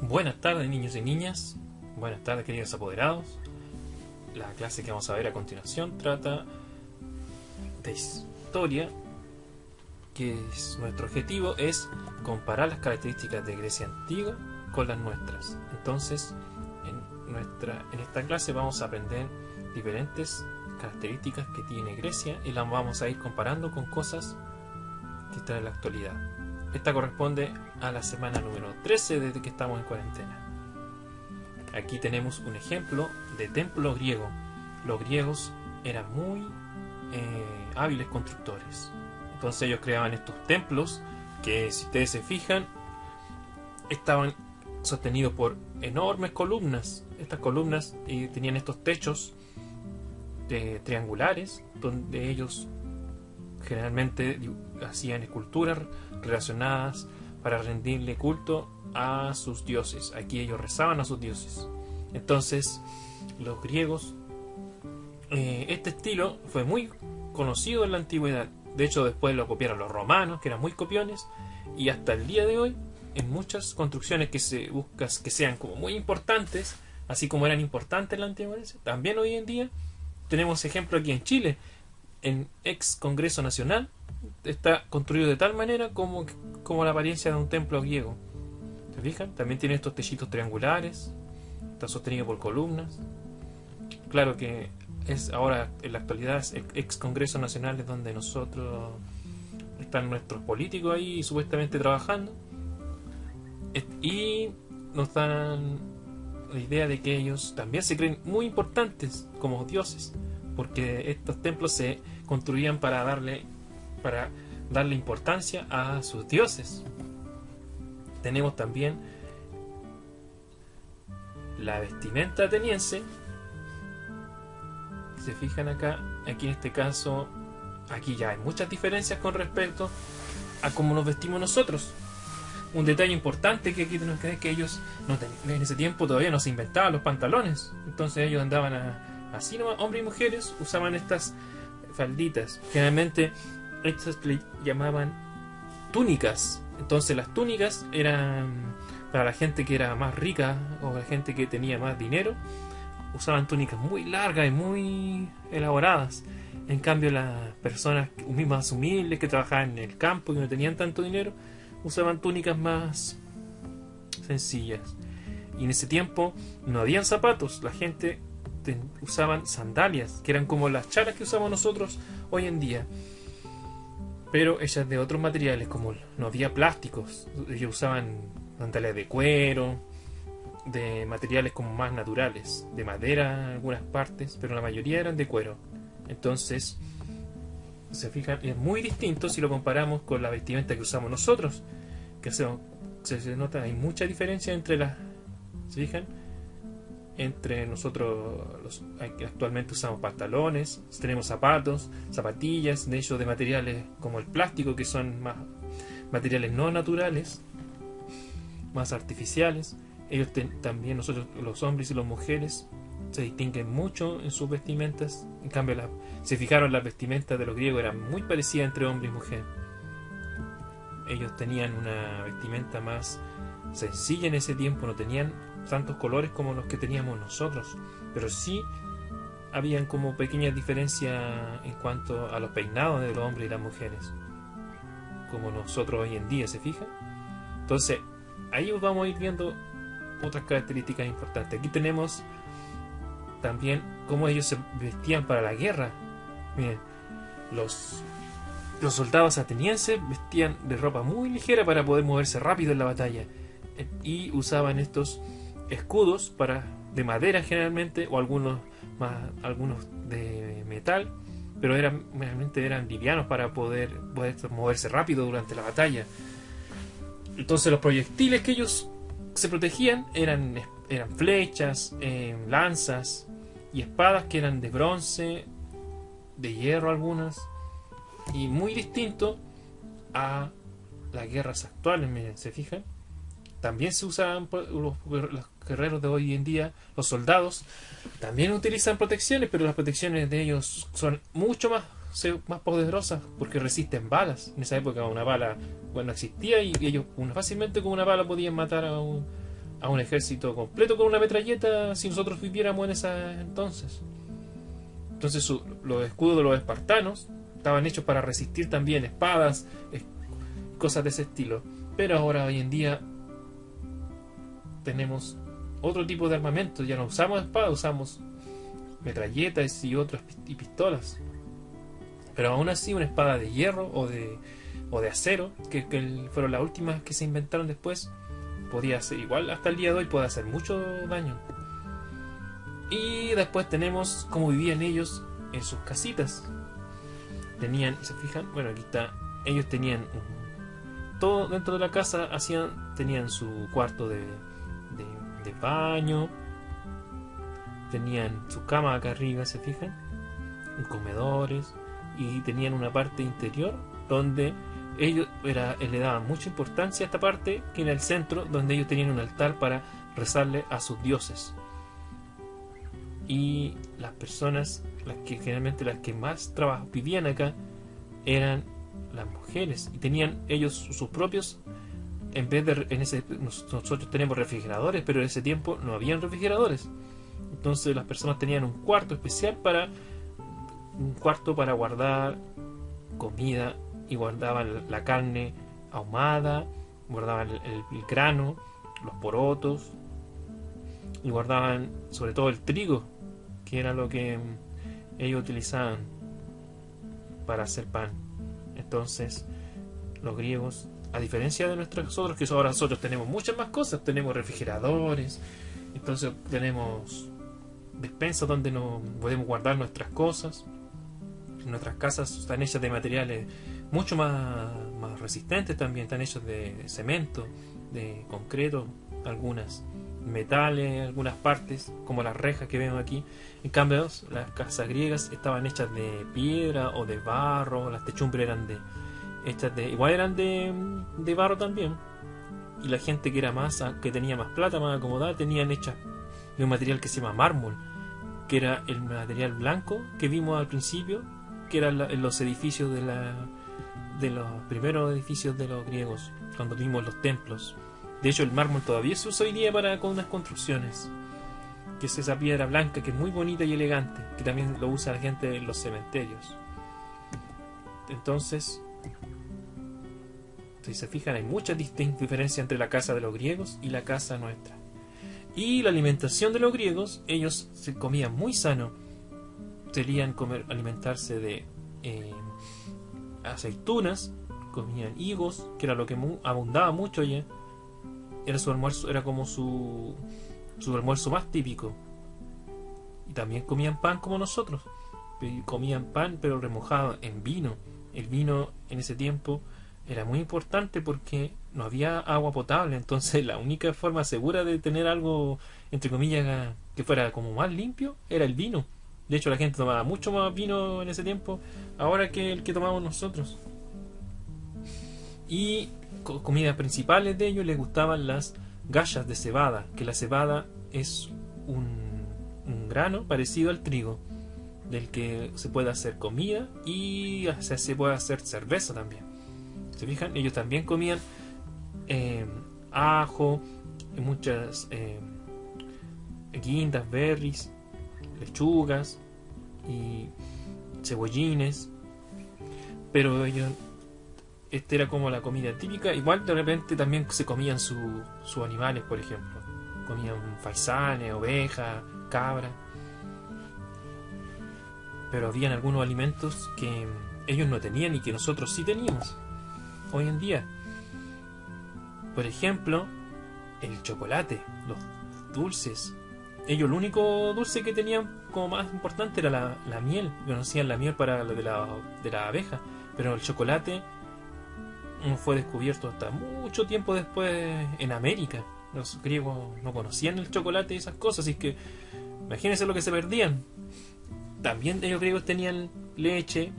Buenas tardes, niños y niñas. Buenas tardes, queridos apoderados. La clase que vamos a ver a continuación trata de historia, nuestro objetivo es comparar las características de Grecia antigua con las nuestras. Entonces, en esta clase vamos a aprender diferentes características que tiene Grecia y las vamos a ir comparando con cosas que están en la actualidad. Esta corresponde a la semana número 13 desde que estamos en cuarentena. Aquí tenemos un ejemplo de templo griego. Los griegos eran muy hábiles constructores. Entonces ellos creaban estos templos que, si ustedes se fijan, estaban sostenidos por enormes columnas. Estas columnas tenían estos techos triangulares donde ellos generalmente hacían esculturas relacionadas para rendirle culto a sus dioses. Aquí ellos rezaban a sus dioses. Entonces los griegos, este estilo fue muy conocido en la antigüedad. De hecho, después lo copiaron los romanos, que eran muy copiones, y hasta el día de hoy en muchas construcciones que se buscan que sean como muy importantes, así como eran importantes en la antigüedad, también hoy en día tenemos ejemplo aquí en Chile. En ex Congreso Nacional está construido de tal manera como la apariencia de un templo griego. ¿Se fijan? También tiene estos techitos triangulares, está sostenido por columnas. Claro que es ahora, en la actualidad, el ex Congreso Nacional es donde nosotros están nuestros políticos ahí supuestamente trabajando, y nos dan la idea de que ellos también se creen muy importantes como dioses, porque estos templos se construían para darle importancia a sus dioses. Tenemos también la vestimenta ateniense. Se fijan acá, aquí en este caso, aquí ya hay muchas diferencias con respecto a cómo nos vestimos nosotros. Un detalle importante que aquí tenemos que ver es que ellos en ese tiempo todavía no se inventaban los pantalones. Entonces ellos andaban así nomás, hombres y mujeres usaban estas falditas. Generalmente estas le llamaban túnicas. Entonces las túnicas eran para la gente que era más rica o la gente que tenía más dinero. Usaban túnicas muy largas y muy elaboradas. En cambio, las personas más humildes que trabajaban en el campo y no tenían tanto dinero usaban túnicas más sencillas. Y en ese tiempo no habían zapatos. La gente usaban sandalias, que eran como las chalas que usamos nosotros hoy en día, pero hechas de otros materiales, como no había plásticos. Ellos usaban sandalias de cuero, de materiales como más naturales, de madera en algunas partes, pero la mayoría eran de cuero. Entonces, se fijan, es muy distinto si lo comparamos con la vestimenta que usamos nosotros, que se nota, hay mucha diferencia entre las, ¿se fijan? Entre nosotros actualmente usamos pantalones, tenemos zapatos, zapatillas, de hecho de materiales como el plástico, que son más materiales no naturales, más artificiales. Ellos también, nosotros, los hombres y las mujeres, se distinguen mucho en sus vestimentas. En cambio, se fijaron, las vestimentas de los griegos eran muy parecidas entre hombre y mujer. Ellos tenían una vestimenta más sencilla en ese tiempo, no tenían tantos colores como los que teníamos nosotros, pero sí habían como pequeñas diferencias en cuanto a los peinados de los hombres y las mujeres, como nosotros hoy en día, ¿se fijan? Entonces, ahí vamos a ir viendo otras características importantes. Aquí tenemos también cómo ellos se vestían para la guerra. Miren, los soldados atenienses vestían de ropa muy ligera para poder moverse rápido en la batalla, y usaban estos escudos de madera generalmente, o algunos de metal, pero realmente eran livianos para poder moverse rápido durante la batalla. Entonces los proyectiles que ellos se protegían eran flechas, lanzas y espadas que eran de bronce, de hierro algunas, y muy distinto a las guerras actuales. Miren, ¿se fijan? También se usaban los guerreros de hoy en día, los soldados también utilizan protecciones, pero las protecciones de ellos son mucho más poderosas porque resisten balas. En esa época una bala no existía, y ellos fácilmente con una bala podían matar a a un ejército completo con una metralleta si nosotros viviéramos en ese entonces. Entonces los escudos de los espartanos estaban hechos para resistir también espadas, cosas de ese estilo. Pero ahora, hoy en día, tenemos otro tipo de armamento. Ya no usamos espadas, usamos metralletas y otras y pistolas. Pero aún así, una espada de hierro o de acero, que fueron las últimas que se inventaron después, podía hacer igual hasta el día de hoy, puede hacer mucho daño. Y después tenemos cómo vivían ellos en sus casitas. Tenían, ¿se fijan? Bueno, aquí está. Ellos tenían todo dentro de la casa, tenían su cuarto de baño, tenían su cama acá arriba, ¿se fijan? Comedores, y tenían una parte interior donde ellos le daban mucha importancia a esta parte, que era el centro, donde ellos tenían un altar para rezarle a sus dioses. Y las personas, generalmente las que más vivían acá, eran las mujeres, y tenían ellos sus propios, nosotros tenemos refrigeradores, pero en ese tiempo no habían refrigeradores. Entonces las personas tenían un cuarto especial para guardar comida, y guardaban la carne ahumada, guardaban el grano, los porotos, y guardaban sobre todo el trigo, que era lo que ellos utilizaban para hacer pan. Entonces los griegos, a diferencia de nosotros, que ahora nosotros tenemos muchas más cosas, tenemos refrigeradores, entonces tenemos despensas donde nos podemos guardar nuestras cosas. Nuestras casas están hechas de materiales mucho más resistentes también, están hechos de cemento, de concreto, algunas metales, algunas partes, como las rejas que vemos aquí. En cambio, las casas griegas estaban hechas de piedra o de barro, las techumbres eran igual eran de barro también. Y la gente que tenía más plata, más acomodada, tenían hechas de un material que se llama mármol, que era el material blanco que vimos al principio, que eran en los edificios de los primeros edificios de los griegos, cuando vimos los templos. De hecho, el mármol todavía se usa hoy día con unas construcciones, que es esa piedra blanca que es muy bonita y elegante, que también lo usa la gente en los cementerios. Entonces, si se fijan, hay muchas diferencias entre la casa de los griegos y la casa nuestra. Y la alimentación de los griegos, ellos se comían muy sano. Solían alimentarse de aceitunas, comían higos, que era lo que abundaba mucho allá. Era su almuerzo, era como su almuerzo más típico. Y también comían pan como nosotros. Comían pan, pero remojado en vino. El vino en ese tiempo era muy importante porque no había agua potable. Entonces la única forma segura de tener algo, entre comillas, que fuera como más limpio, era el vino. De hecho, la gente tomaba mucho más vino en ese tiempo ahora que el que tomamos nosotros. Y comidas principales de ellos les gustaban las gayas de cebada, que la cebada es un grano parecido al trigo, del que se puede hacer comida y se puede hacer cerveza también. ¿Se fijan? Ellos también comían ajo, muchas guindas, berries, lechugas y cebollines, pero ellos, era como la comida típica. Igual de repente también se comían sus animales, por ejemplo, comían faisanes, ovejas, cabra, pero habían algunos alimentos que ellos no tenían y que nosotros sí teníamos hoy en día. Por ejemplo, el chocolate, los dulces. Ellos, el único dulce que tenían como más importante era la miel. Conocían la miel para lo de la abeja, pero el chocolate no fue descubierto hasta mucho tiempo después en América. Los griegos no conocían el chocolate y esas cosas, así que imagínense lo que se perdían. También ellos griegos tenían leche,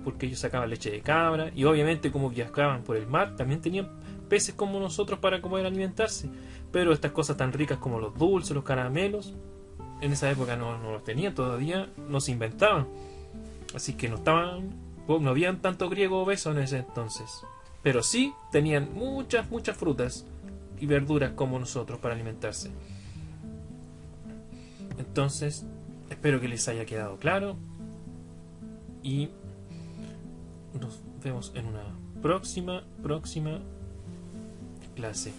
porque ellos sacaban leche de cabra, y obviamente como viajaban por el mar, también tenían peces como nosotros para poder alimentarse. Pero estas cosas tan ricas como los dulces, los caramelos, en esa época no los tenían, todavía no se inventaban. Así que no habían tanto griego obeso en ese entonces. Pero sí tenían muchas frutas, y verduras como nosotros para alimentarse. Entonces, espero que les haya quedado claro y nos vemos en una próxima clase.